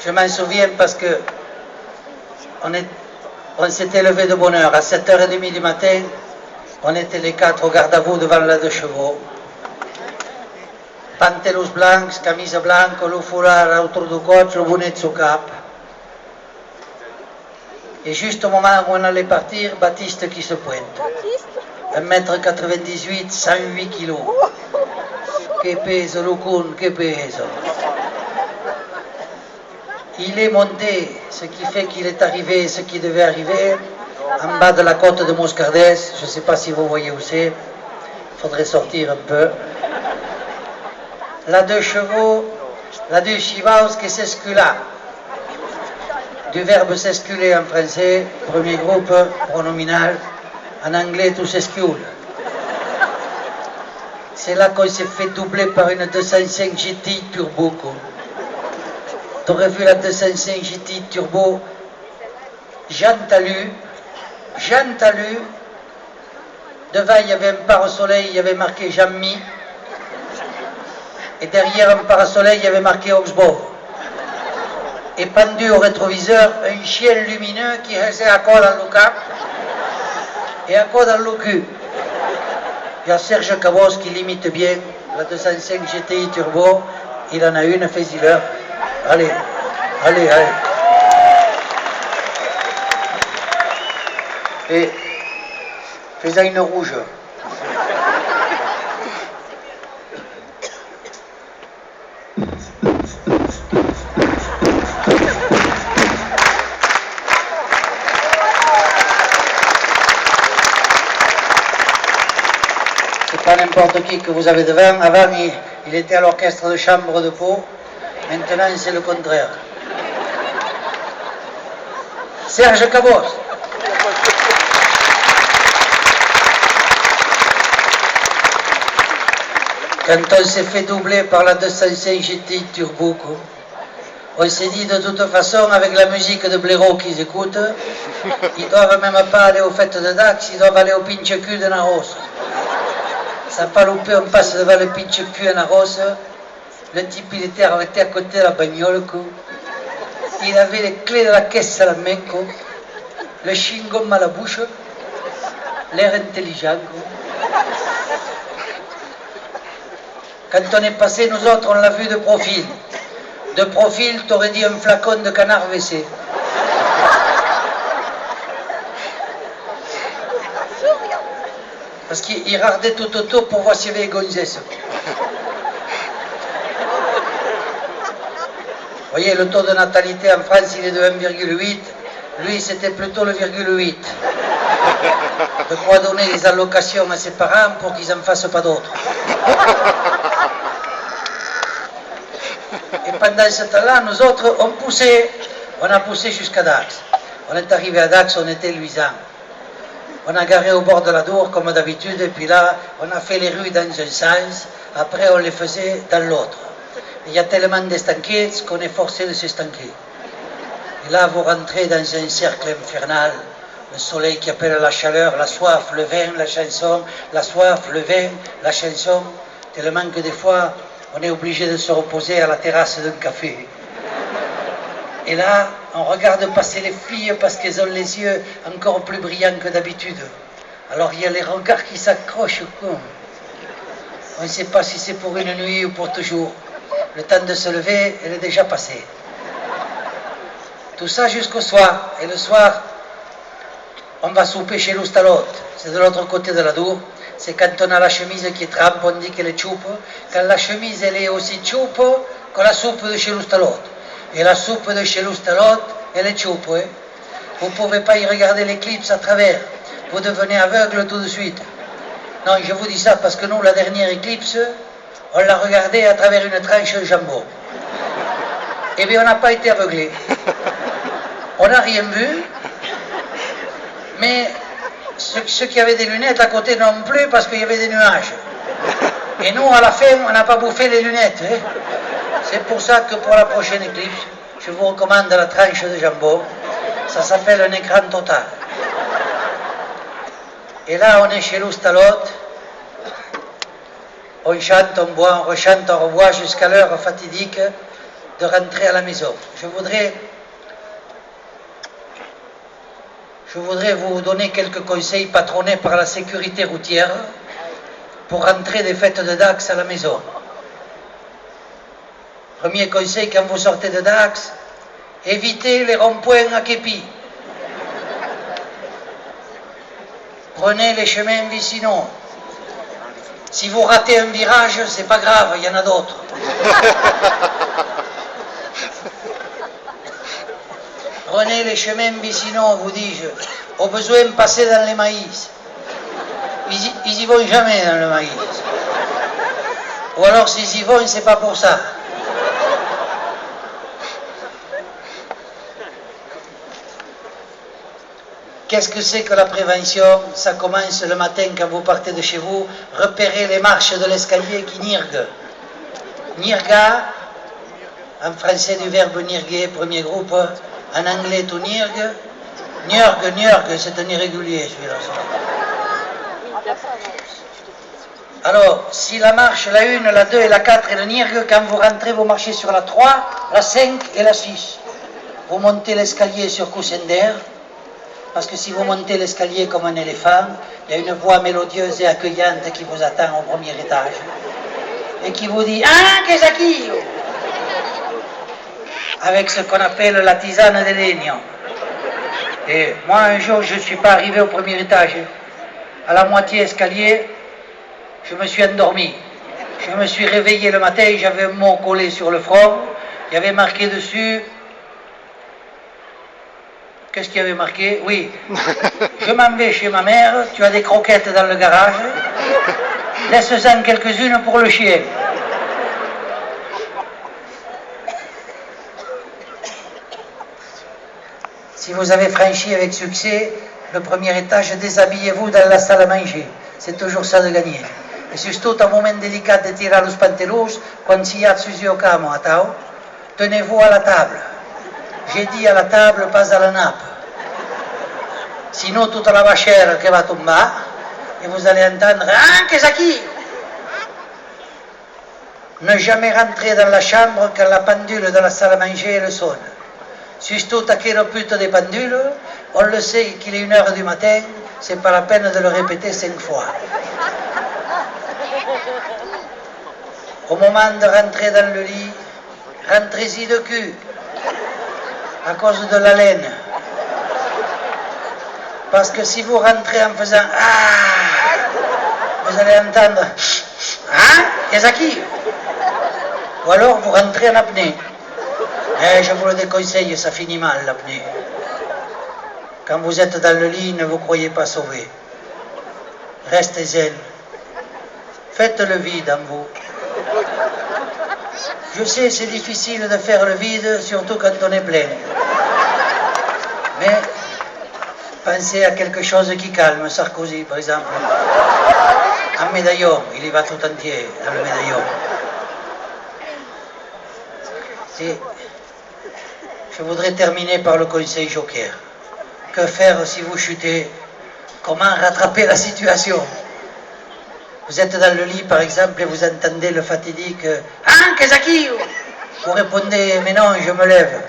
Je m'en souviens parce que on s'était levé de bonne heure. À 7h30 du matin, on était les quatre au garde à vous devant la deux chevaux. Pantalons blancs, camise blanche, le foulard autour du coach, le bonnet sous cap. Et juste au moment où on allait partir, Baptiste qui se pointe. 1m98, 108 kilos. Que peso, Lucun, que peso. Il est monté, ce qui fait qu'il est arrivé ce qui devait arriver, en bas de la côte de Moscardès. Je ne sais pas si vous voyez où c'est. Il faudrait sortir un peu. La deux chevaux, la deux chivaos qui s'escula. Du verbe s'esculer en français, premier groupe, pronominal. En anglais, tout s'escule. C'est là qu'on s'est fait doubler par une 205 GT Turbo. Tu aurais vu la 205 GT Turbo, Jean Talus. Devant, il y avait un parasoleil, il y avait marqué Jean-Mi. Et derrière un parasoleil, il y avait marqué Oxbow. Et pendu au rétroviseur, un chien lumineux qui restait à quoi dans le cap et à quoi dans le cul. Il y a Serge Cabos qui limite bien la 205 GTI Turbo. Il en a une, fais-y-leur. Allez. Et fais-en une rouge. C'est pas n'importe qui que vous avez devant. Avant, il était à l'orchestre de chambre de Pau. Maintenant, c'est le contraire. Serge Cabos. Quand on s'est fait doubler par la 205 GT Turbo, on s'est dit de toute façon, avec la musique de blaireau qu'ils écoutent, ils doivent même pas aller aux fêtes de Dax, ils doivent aller au pinche cul de Naros. Ça n'a pas loupé, on passe devant le pinche cul à Naros. Le type, il était arrêté à côté de la bagnole. Il avait les clés de la caisse à la main. Le chewing-gum à la bouche. L'air intelligent. Quand on est passé, nous autres, on l'a vu de profil. De profil, t'aurais dit un flacon de canard WC. Parce qu'il regardait tout autour pour voir s'il y avait les gonzesses. Vous voyez, le taux de natalité en France, il est de 1,8. Lui, c'était plutôt le 0,8. De quoi donner des allocations à ses parents pour qu'ils n'en fassent pas d'autres. Et pendant ce temps-là, nous autres, on a poussé jusqu'à Dax. On est arrivé à Dax, on était luisant. On a garé au bord de la Dour, comme d'habitude, et puis là, on a fait les rues dans un sens, après on les faisait dans l'autre. Il y a tellement d'estanquets qu'on est forcé de s'estanquer. Et là, vous rentrez dans un cercle infernal, le soleil qui appelle la chaleur, la soif, le vin, la chanson, la soif, le vin, la chanson, tellement que des fois, on est obligé de se reposer à la terrasse d'un café. Et là, on regarde passer les filles parce qu'elles ont les yeux encore plus brillants que d'habitude. Alors il y a les regards qui s'accrochent. On ne sait pas si c'est pour une nuit ou pour toujours. Le temps de se lever, elle est déjà passée. Tout ça jusqu'au soir. Et le soir, on va souper chez l'Oustalote. C'est de l'autre côté de la Dour. C'est quand on a la chemise qui trempe, on dit qu'elle est choupe. Quand la chemise, elle est aussi choupe que la soupe de chez l'Oustalote. Et la soupe de chez l'Oustalote, elle est choupe. Hein? Vous ne pouvez pas y regarder l'éclipse à travers. Vous devenez aveugle tout de suite. Non, je vous dis ça parce que nous, la dernière éclipse, on l'a regardée à travers une tranche de jambon. Eh bien, on n'a pas été aveuglés. On n'a rien vu. Mais ceux qui avaient des lunettes à côté non plus parce qu'il y avait des nuages. Et nous, à la fin, on n'a pas bouffé les lunettes. Hein? C'est pour ça que pour la prochaine éclipse, je vous recommande la tranche de jambon. Ça s'appelle un écran total. Et là, on est chez l'Oustalote. On chante, on boit, on rechante, on revoit jusqu'à l'heure fatidique de rentrer à la maison. Je voudrais vous donner quelques conseils patronnés par la sécurité routière pour rentrer des fêtes de Dax à la maison. Premier conseil, quand vous sortez de Dax, évitez les ronds-points à képi. Prenez les chemins vicinaux. Si vous ratez un virage, c'est pas grave, il y en a d'autres. Prenez les chemins vicinaux, vous dis-je. Au besoin, passez dans les maïs. Ils y vont jamais dans le maïs. Ou alors, s'ils y vont, c'est pas pour ça. Qu'est-ce que c'est que la prévention? Ça commence le matin quand vous partez de chez vous. Repérez les marches de l'escalier qui nirguent. Nirga, en français du verbe nirguer, premier groupe. En anglais, tout nirgue. Nirgue, c'est un irrégulier celui-là. Alors, si la marche, la 1, la 2 et la 4 est le nirgue, quand vous rentrez, vous marchez sur la 3, la 5 et la 6. Vous montez l'escalier sur coussin d'air. Parce que si vous montez l'escalier comme un éléphant, il y a une voix mélodieuse et accueillante qui vous attend au premier étage et qui vous dit « Ah, qu'est-ce qui ?» avec ce qu'on appelle la tisane de legno. Et moi, un jour, je ne suis pas arrivé au premier étage. À la moitié escalier, je me suis endormi. Je me suis réveillé le matin, j'avais un mot collé sur le front. Il y avait marqué dessus... Qu'est-ce qu'il y avait marqué? Oui. Je m'en vais chez ma mère, tu as des croquettes dans le garage. Laisse-en quelques-unes pour le chien. Si vous avez franchi avec succès le premier étage, déshabillez-vous dans la salle à manger. C'est toujours ça de gagner. Et surtout, un moment délicat de tirer los pantelos, quand si y a Suzy au camo à tao, tenez-vous à la table. J'ai dit à la table, pas à la nappe. Sinon, toute la vachère qui va tomber, et vous allez entendre « Ah, qu'est-ce qui ?» Ne jamais rentrer dans la chambre quand la pendule de la salle à manger elle sonne. Surtout à quelle pute des pendules, on le sait qu'il est 1h du matin, c'est pas la peine de le répéter 5 fois. Au moment de rentrer dans le lit, rentrez-y de cul, à cause de la laine. Parce que si vous rentrez en faisant « Ah », vous allez entendre « Hein, qu'est-ce qui ?» Ou alors vous rentrez en apnée. Mais je vous le déconseille, ça finit mal l'apnée. Quand vous êtes dans le lit, ne vous croyez pas sauvé. Restez zen. Faites le vide en vous. Je sais, c'est difficile de faire le vide, surtout quand on est plein. Mais pensez à quelque chose qui calme, Sarkozy par exemple. Un médaillon, il y va tout entier dans le médaillon. Et je voudrais terminer par le conseil joker. Que faire si vous chutez? Comment rattraper la situation? Vous êtes dans le lit par exemple et vous entendez le fatidique « Hein, qu'est-ce qui ?» Vous répondez « Mais non, je me lève ».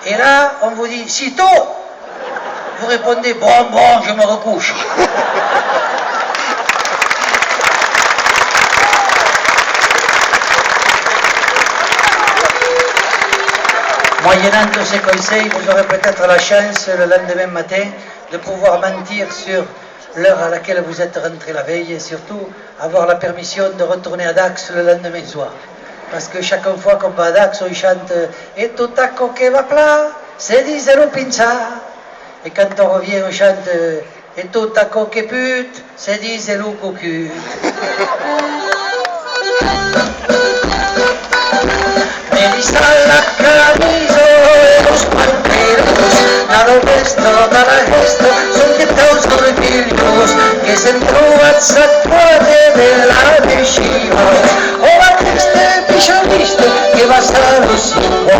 Et là, on vous dit « Sitôt !» Vous répondez « Bon, je me recouche ». Moyennant tous ces conseils, vous aurez peut-être la chance le lendemain matin de pouvoir mentir sur l'heure à laquelle vous êtes rentré la veille et surtout avoir la permission de retourner à Dax le lendemain soir. Parce que chaque fois qu'on va à Dax, on chante « Et tout taco que va plat, c'est disero pinza ». Et quand on revient, on chante « Et tout taco que pute, c'est disero cocu ». Melissa la camiso e los panteros, nada resto, nada gesto, son que todos sorbillos que se entroban fuerte de la vicino. O va triste pichonista que va a estar luciendo.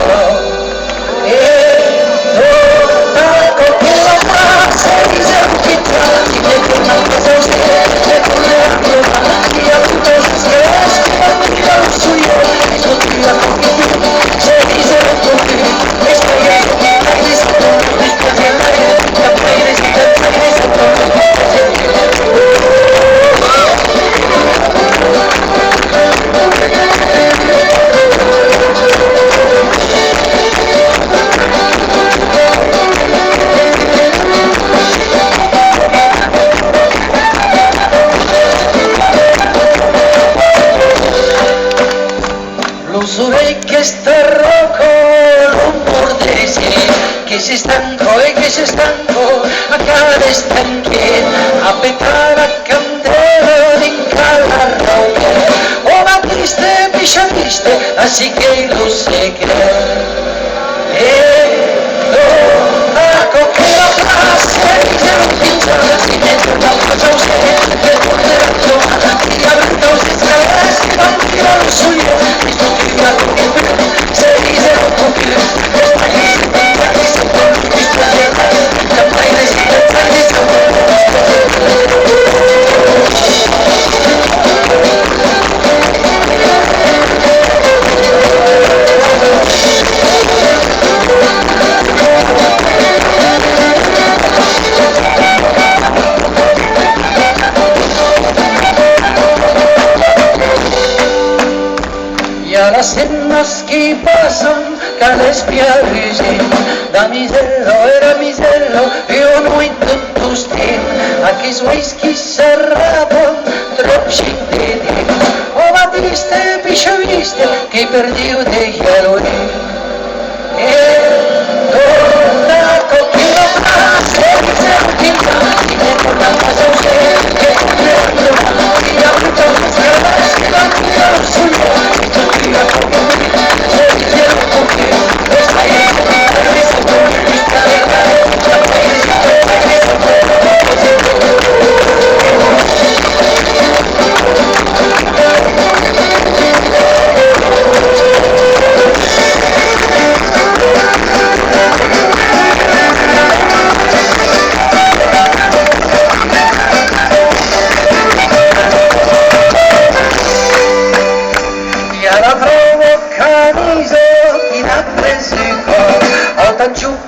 Taco que la paz se dice un pichón, y que con la paz se pone a mi y a todos los que es que va a tirar lo suyo, y no tira con Los orecchie sta rocco non mordesi, che si stanco e che si stanco, a cara stanche, a petare a candela in cala rocca, o la triste piscia triste, así che lo segre. E lo arco che la classe, se non pinta, si mette una cosa usare, per poter attuare, ti avrà cose scalare, non ti lo so io. Las cenas que pasan, cales piarusi, da misero era misero, io no intento stin, a che whisky serrato, trop scintiti, o la triste pisciaviste, che perdiu de Halloween. E torna con chi lo fa, se mi senti in casa, ti metto una cosa usare, che comprendo, ti ha avuto un scalare, non ti lo so. La trovo camiso in appresico, ho tanciuto